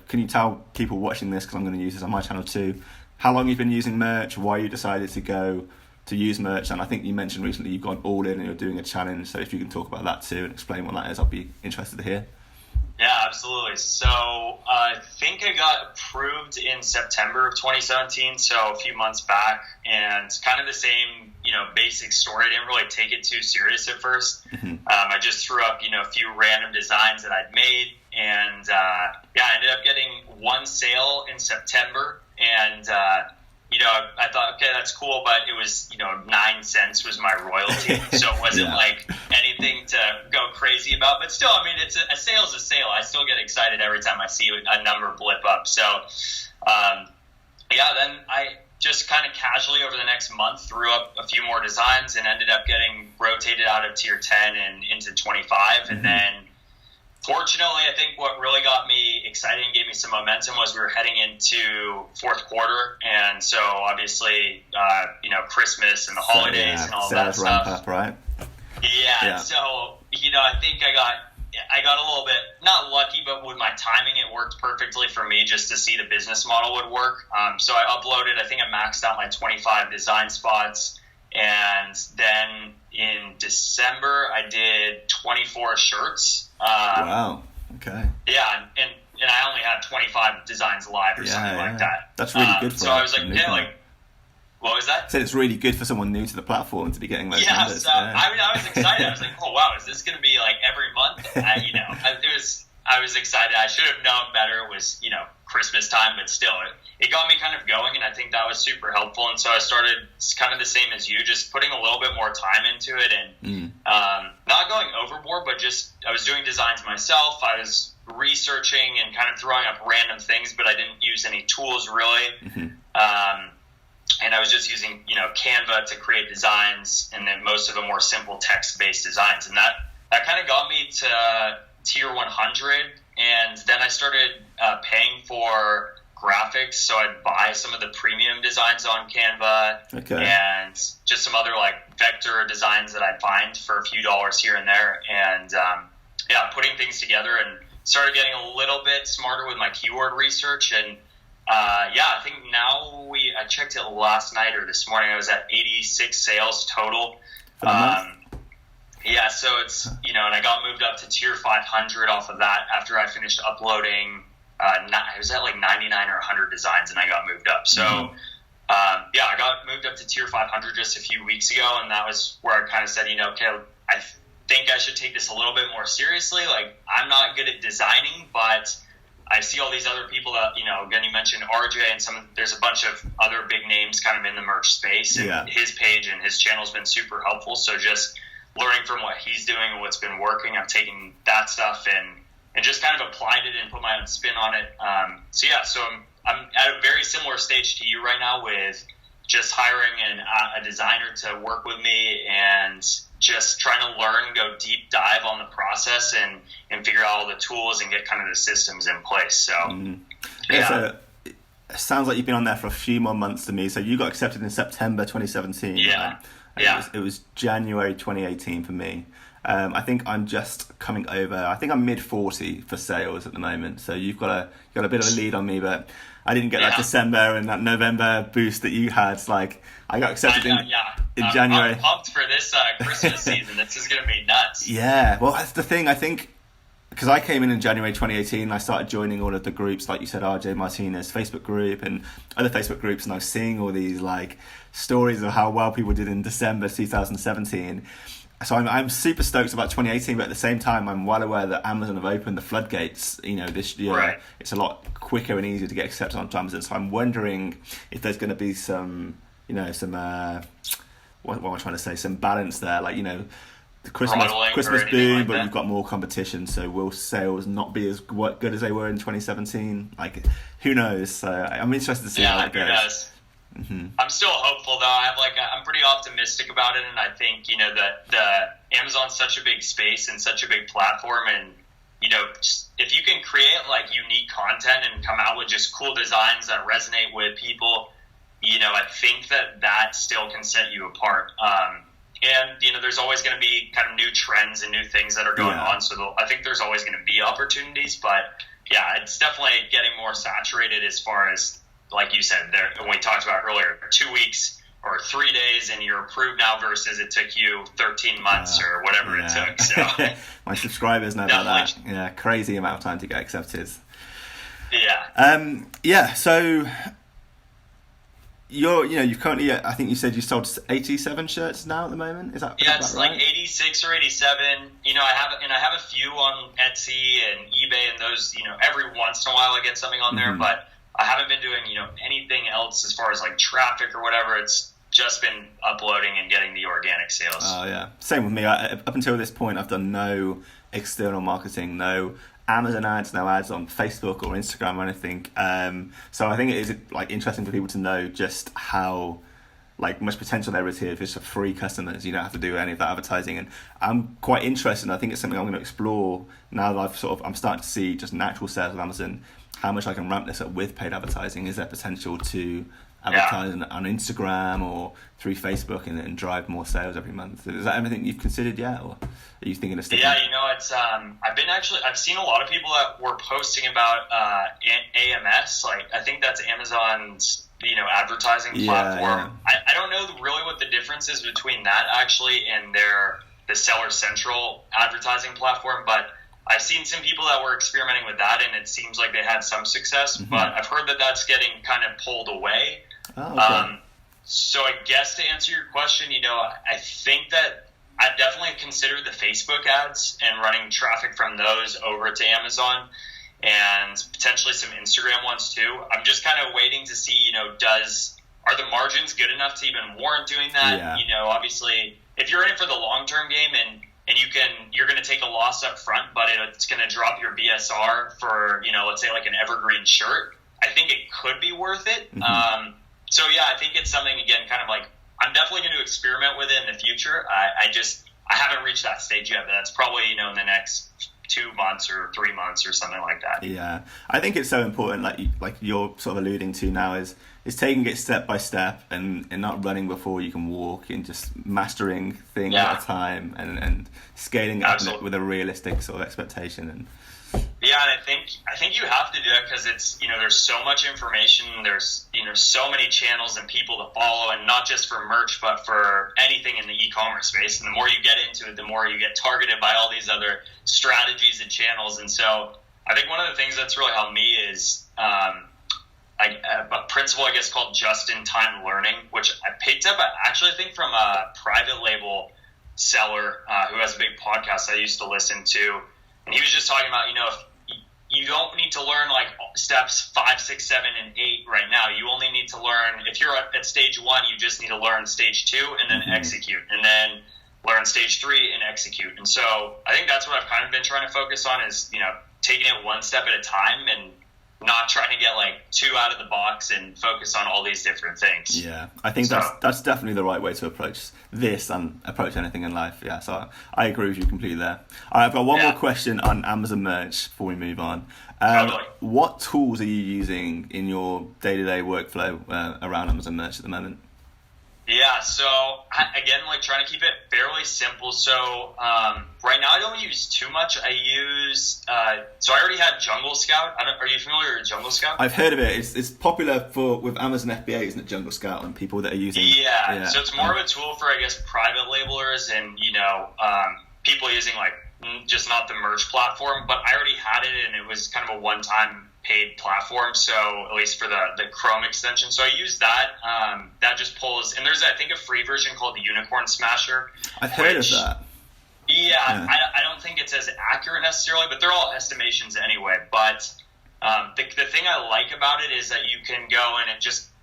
can you tell people watching this, because I'm going to use this on my channel too, how long you've been using merch, why you decided to go to use merch, and I think you mentioned recently you've gone all in and you're doing a challenge, so if you can talk about that too and explain what that is, I'll be interested to hear. Yeah, absolutely. So I think I got approved in September of 2017, so a few months back, and kind of the same, basic story. I didn't really take it too serious at first. I just threw up, a few random designs that I'd made, and I ended up getting one sale in September, and I thought, okay, that's cool, but it was, 9 cents was my royalty, so it wasn't like anything to go crazy about. But still, I mean, it's a sale's a sale. I still get excited every time I see a number blip up. So, then I just kind of casually over the next month threw up a few more designs and ended up getting rotated out of tier 10 and into 25, and then. Fortunately, I think what really got me excited and gave me some momentum was we were heading into fourth quarter, and so obviously, Christmas and the holidays and all that stuff. Ramp up, right? Yeah. So I think I got a little bit not lucky, but with my timing, it worked perfectly for me just to see the business model would work. So I uploaded. I think I maxed out my 25 design spots. And then in December, I did 24 shirts. Wow. Okay. Yeah, and I only had 25 designs live or something like that. That's really good for so I was like, what was that? I said it's really good for someone new to the platform to be getting those numbers. So, I was excited. I was like, oh, wow, is this going to be like every month? I was excited. I should have known better. It was, Christmas time, but still, it got me kind of going, and I think that was super helpful. And so I started kind of the same as you, just putting a little bit more time into it and not going overboard, but just I was doing designs myself. I was researching and kind of throwing up random things, but I didn't use any tools really. And I was just using, Canva to create designs, and then most of them were simple text-based designs. And that kind of got me to tier 100, and then I started paying for graphics, so I'd buy some of the premium designs on Canva, and just some other like vector designs that I'd find for a few dollars here and there, and putting things together, and started getting a little bit smarter with my keyword research, and I think now I checked it last night or this morning, I was at 86 sales total. So it's, and I got moved up to tier 500 off of that after I finished uploading. I was at like 99 or 100 designs, and I got moved up. So, I got moved up to tier 500 just a few weeks ago, and that was where I kind of said, okay, I think I should take this a little bit more seriously. Like, I'm not good at designing, but I see all these other people that, again, you mentioned RJ, and there's a bunch of other big names kind of in the merch space, and his page and his channel has been super helpful. So just learning from what he's doing and what's been working, I'm taking that stuff and just kind of applied it and put my own spin on it. So I'm at a very similar stage to you right now with just hiring a designer to work with me and just trying to learn, go deep dive on the process and figure out all the tools and get kind of the systems in place. So, So it sounds like you've been on there for a few more months than me. So you got accepted in September 2017. Yeah. It was January 2018 for me. I think I'm just coming over. I think I'm mid 40 for sales at the moment. So you've got a bit of a lead on me, but I didn't get that December and that November boost that you had. It's like I got accepted in January. I'm pumped for this Christmas season. This is going to be nuts. Yeah, well, that's the thing. I think because I came in January 2018, and I started joining all of the groups, like you said, RJ Martinez Facebook group and other Facebook groups, and I was seeing all these like stories of how well people did in December 2017. So I'm super stoked about 2018, but at the same time, I'm well aware that Amazon have opened the floodgates. This year, right. It's a lot quicker and easier to get accepted onto Amazon. So I'm wondering if there's going to be some what am I trying to say? Some balance there, like the Christmas boom, but you've got more competition. So will sales not be as good as they were in 2017? Like, who knows? So I'm interested to see how it goes. I'm still hopeful though. I'm pretty optimistic about it, and I think that the Amazon's such a big space and such a big platform, and if you can create like unique content and come out with just cool designs that resonate with people, I think that still can set you apart. And there's always going to be kind of new trends and new things that are going on. So I think there's always going to be opportunities, but yeah, it's definitely getting more saturated as far as, like you said, there, when we talked about earlier, 2 weeks or 3 days and you're approved now versus it took you 13 months or whatever it took. So my subscribers know about that. Yeah, crazy amount of time to get accepted. Yeah. So you've currently, I think you said you sold 87 shirts now at the moment. Is that it's right? like 86 or 87. I have a few on Etsy and eBay, and those, every once in a while I get something on there, but I haven't been doing, anything else as far as like traffic or whatever. It's just been uploading and getting the organic sales. Oh yeah, same with me. Up until this point, I've done no external marketing, no Amazon ads, no ads on Facebook or Instagram or anything. So I think it is like interesting for people to know just how like much potential there is here just for free customers. You don't have to do any of that advertising, and I'm quite interested. And I think it's something I'm going to explore now that I'm starting to see just natural sales on Amazon. How much I can ramp this up with paid advertising? Is there potential to advertise on Instagram or through Facebook and drive more sales every month? Is that everything you've considered yet, or are you thinking of sticking? Yeah, it's I've seen a lot of people that were posting about AMS. Like, I think that's Amazon's advertising platform. Yeah. I don't know really what the difference is between that actually and the Seller Central advertising platform, but I've seen some people that were experimenting with that, and it seems like they had some success, but I've heard that that's getting kind of pulled away. Oh, okay. So I guess to answer your question, I think that I've definitely considered the Facebook ads and running traffic from those over to Amazon and potentially some Instagram ones too. I'm just kind of waiting to see, are the margins good enough to even warrant doing that? Yeah. Obviously, if you're in it for the long-term game and you're going to take a loss up front, but it's going to drop your BSR for, let's say like an evergreen shirt, I think it could be worth it. So yeah, I think it's something, again, kind of like, I'm definitely going to experiment with it in the future. I haven't reached that stage yet, but that's probably, in the next 2 months or 3 months or something like that. Yeah, I think it's so important, like you're sort of alluding to now, is taking it step by step and not running before you can walk, and just mastering things at a time and scaling up with a realistic sort of expectation. And yeah, and I think you have to do it because it's, there's so much information, there's, so many channels and people to follow, and not just for merch, but for anything in the e-commerce space. And the more you get into it, the more you get targeted by all these other strategies and channels. And so I think one of the things that's really helped me is a principle, I guess, called just-in-time learning, which I picked up, actually, I think from a private label seller who has a big podcast I used to listen to. And he was just talking about, if you don't need to learn like steps 5, 6, 7, and 8 right now. You only need to learn, if you're at stage 1, you just need to learn stage 2 and then execute, and then learn stage 3 and execute. And so I think that's what I've kind of been trying to focus on is, taking it one step at a time and not trying to get like too out of the box and focus on all these different things. Yeah, I think that's definitely the right way to approach this and approach anything in life. Yeah, so I agree with you completely there. All right, I've got one more question on Amazon merch before we move on. Totally. What tools are you using in your day-to-day workflow around Amazon merch at the moment? Yeah, so again, like trying to keep it fairly simple. So right now I don't use too much. I use, so I already had Jungle Scout. Are you familiar with Jungle Scout? I've heard of it. It's popular with Amazon FBA, isn't it, Jungle Scout, and people that are using Yeah, so it's more of a tool for, I guess, private labelers and, people using like just not the merch platform. But I already had it, and it was kind of a one-time paid platform, so at least for the Chrome extension. So I use that. That just pulls, and there's, I think, a free version called the Unicorn Smasher. I've heard of that. Yeah. I don't think it's as accurate necessarily, but they're all estimations anyway. But the thing I like about it is that you can go and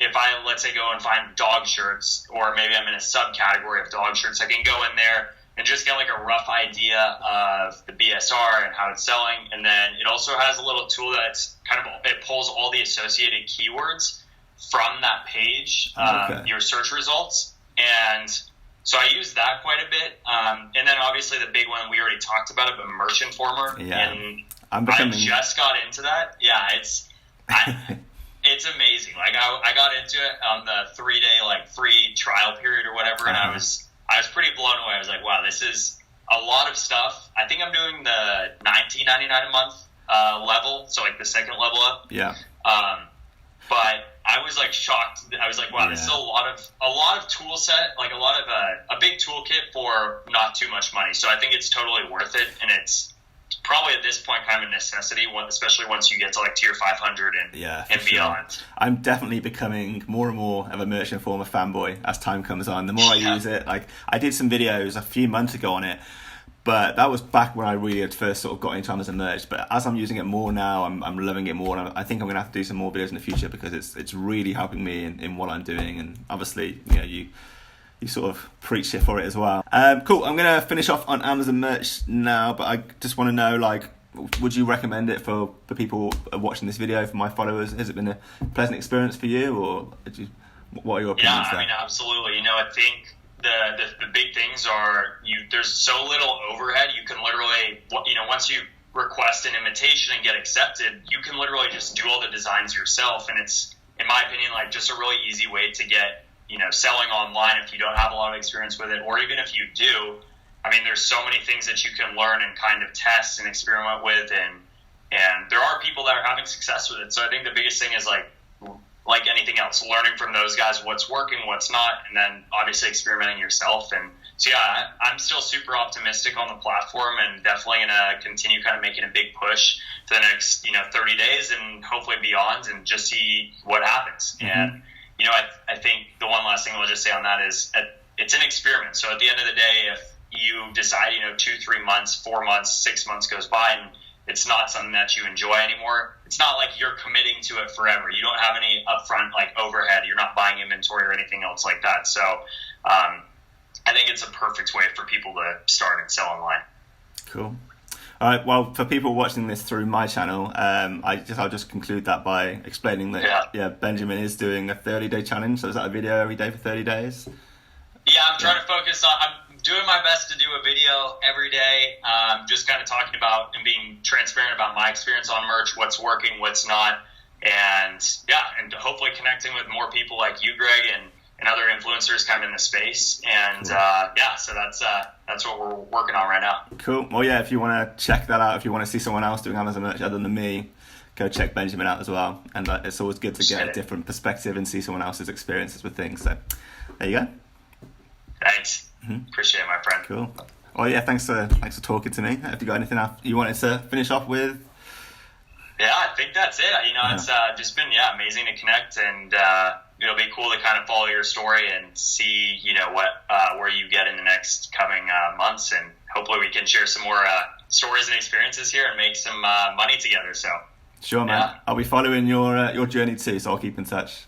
if I, let's say, go and find dog shirts, or maybe I'm in a subcategory of dog shirts, I can go in there and just get like a rough idea of the BSR and how it's selling. And then it also has a little tool that's it pulls all the associated keywords from that page, your search results. And so I use that quite a bit. And then obviously the big one, we already talked about it, but Merch Informer. Yeah. And I just got into that. Yeah, it's amazing. Like I got into it on the 3-day like free trial period or whatever, and I was pretty blown away. I was like, wow, this is a lot of stuff. I think I'm doing the $19.99 a month level, so like the second level up. Yeah. But I was like shocked. I was like, wow, this is a lot of tool set, like a big toolkit for not too much money. So I think it's totally worth it, and it's probably at this point kind of a necessity, especially once you get to like tier 500 and beyond. Sure. I'm definitely becoming more and more of a Merch Informer fanboy as time comes on. The more I use it, like I did some videos a few months ago on it, but that was back when I really had first sort of got into Amazon Merch. But as I'm using it more now, I'm loving it more, and I think I'm going to have to do some more videos in the future because it's really helping me in what I'm doing. And obviously, you sort of preach it for it as well. Cool. I'm going to finish off on Amazon Merch now, but I just want to know, like, would you recommend it for the people watching this video, for my followers? Has it been a pleasant experience for you, or what are your opinions there? Yeah, I mean, absolutely. I think the big things are there's so little overhead. You can literally, once you request an invitation and get accepted, you can literally just do all the designs yourself. And it's, in my opinion, like just a really easy way to get, selling online if you don't have a lot of experience with it, or even if you do. I mean, there's so many things that you can learn and kind of test and experiment with, and there are people that are having success with it. So I think the biggest thing is like anything else, learning from those guys what's working, what's not, and then obviously experimenting yourself. And so yeah, I'm still super optimistic on the platform, and definitely gonna continue kind of making a big push for the next 30 days and hopefully beyond, and just see what happens. Mm-hmm. And I think the one last thing I'll just say on that is it's an experiment. So at the end of the day, if you decide 2, 3 months, 4 months, 6 months goes by and it's not something that you enjoy anymore, it's not like you're committing to it forever. You don't have any upfront like overhead. You're not buying inventory or anything else like that. So I think it's a perfect way for people to start and sell online. Cool. All right. Well, for people watching this through my channel, I'll just conclude that by explaining that Benjamin is doing a 30-day challenge. So is that a video every day for 30 days? Yeah, I'm trying to focus on. I'm doing my best to do a video every day, just kind of talking about and being transparent about my experience on merch, what's working, what's not, and hopefully connecting with more people like you, Greg, and other influencers kind of in the space. And cool. So that's what we're working on right now. Cool. Well, yeah, if you want to check that out, if you want to see someone else doing Amazon merch other than me, go check Benjamin out as well. And it's always good to get a different perspective and see someone else's experiences with things. So there you go. Thanks. Mm-hmm. Appreciate it, my friend. Cool. Well, yeah, thanks for talking to me. Have you got anything else you wanted to finish off with? Yeah, I think that's it. It's just been amazing to connect, and it'll be cool to kind of follow your story and see where you get in the next coming months, and hopefully we can share some more stories and experiences here and make some money together. So sure, man. I'll be following your journey too, so I'll keep in touch.